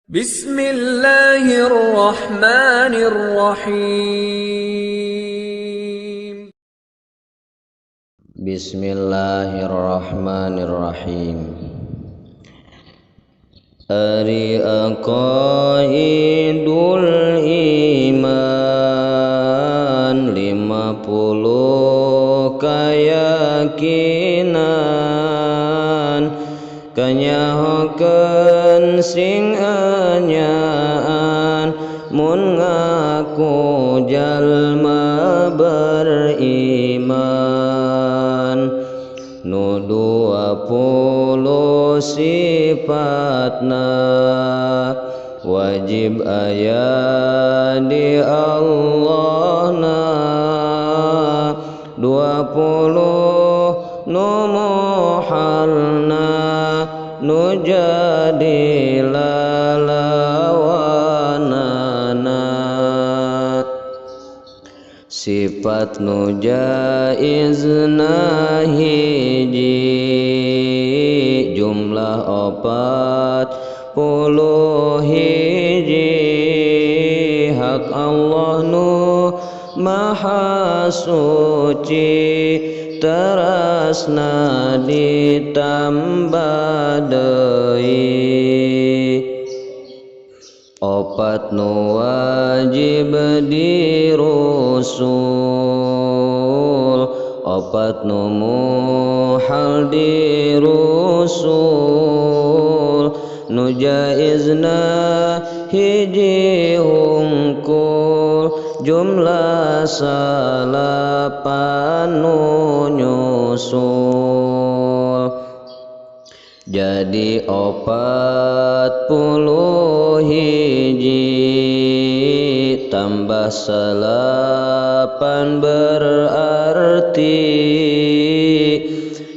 Bismillahirrahmanirrahim. Bismillahirrahmanirrahim. Ari aqaidul iman 50 keyakinan kanyahokeun sing anyaan mun ngaku jalma beriman nu 20 sifatna wajib aya di Allahna 20 nu muhalna nu jadi lalawanana sifat nu jaizna hiji jumlah 40 hiji hak Allah nu maha suci terasna ditambah deui opat nu wajib dirusul opat nu muhal dirusul nu jaizna hiji hungkul jumlah salapan nu nyusul jadi 40 hiji tambah salapan berarti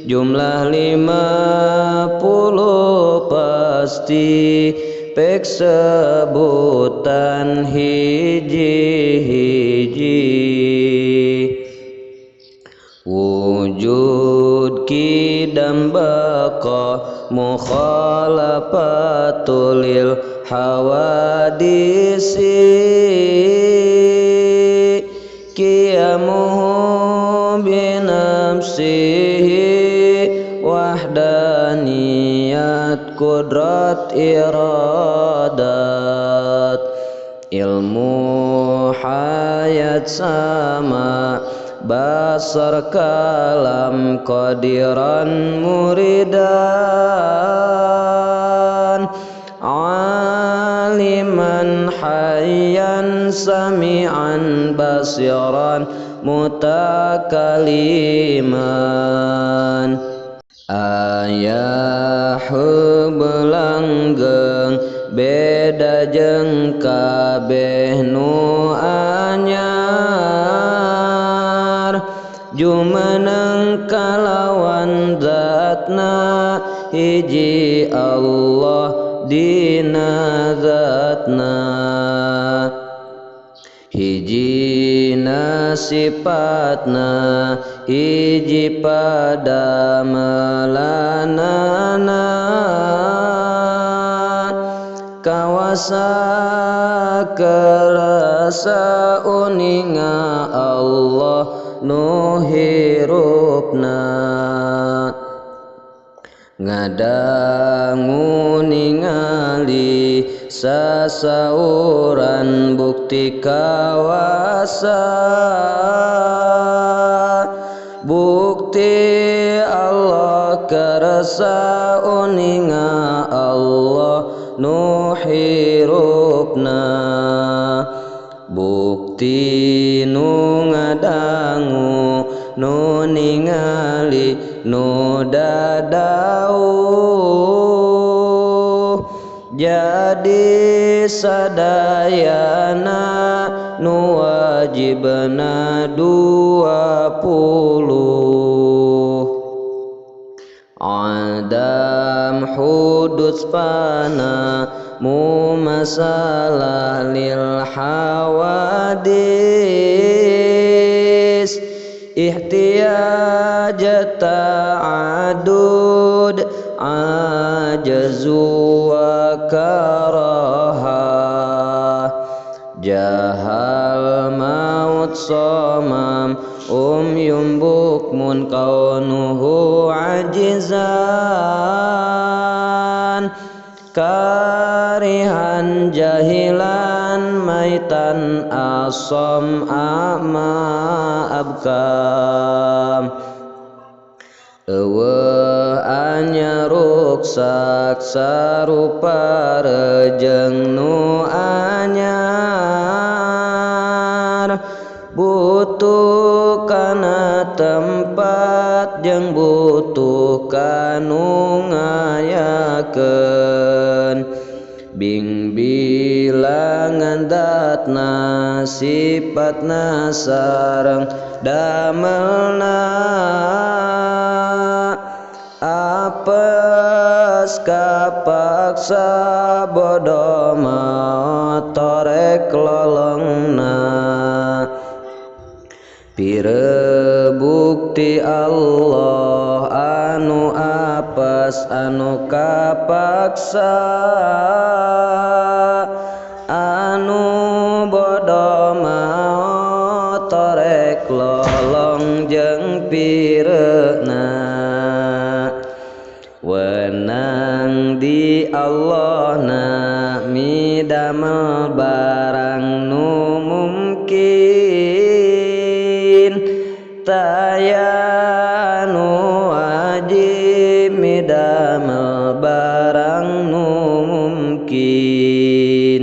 jumlah 50 pasti pek sebutan hiji-hiji wujud kidam baqa mukhalafatul lil hawadisi qiyamuhu binafsihi wahdaniyat qudrat iradat ilmu hayat sama basar kalam qadiran muridan aliman hayyan sami'an basiran mutakaliman ayah belanggeng beda jeung kabeh nu anyar jumeneng kalawan zatna hiji Allah dina zatna hijina sifatna hiji pada melanana kawasa kerasa uninga Allah nu hirupna ngadangu ningali sasauran bukti kawasa bukti Allah kerasa uninga Allah nu hirupna bukti nu ngadangu nu ningali nu dadauh jadi sadayana nu wajibna 20 adam hudus fana mu masalah lil hawadis ihtiyaj ta'adud ajazu wa karah jahal maut somam yumbukmun kaunuhu ajizan karihan jahilan maitan asom ama abkam anya ruksak sarupa rejeng nu anyar butuh kana tempat jeung butuh kanu ngayakeun bing bilangan datna sifatna sareng damelna apes kapaksa bodo maot torek lolongna pire bukti Allah anu apes anu kapaksa anu bodo maot torek lolong jeung pireuna wenang di Allah na midamel barang nu mungkin taya nu wajib midamel barang nu mungkin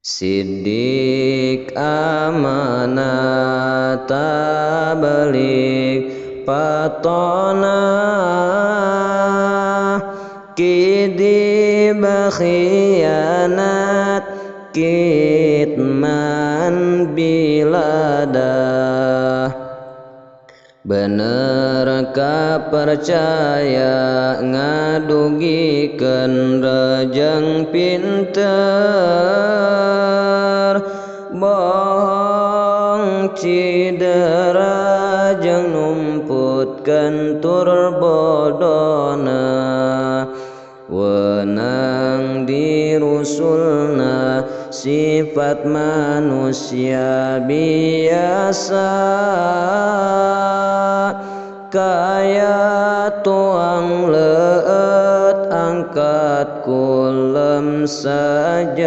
siddiq amanah tabalik patona kidi bakhianat kitman biladah bener kapercaya ngadugikeun rejeng pinter bohong cidera jeung numputkeun tur bodona wenang di rusulna sifat manusia biasa kaya tuang leut angkat kulem sajabana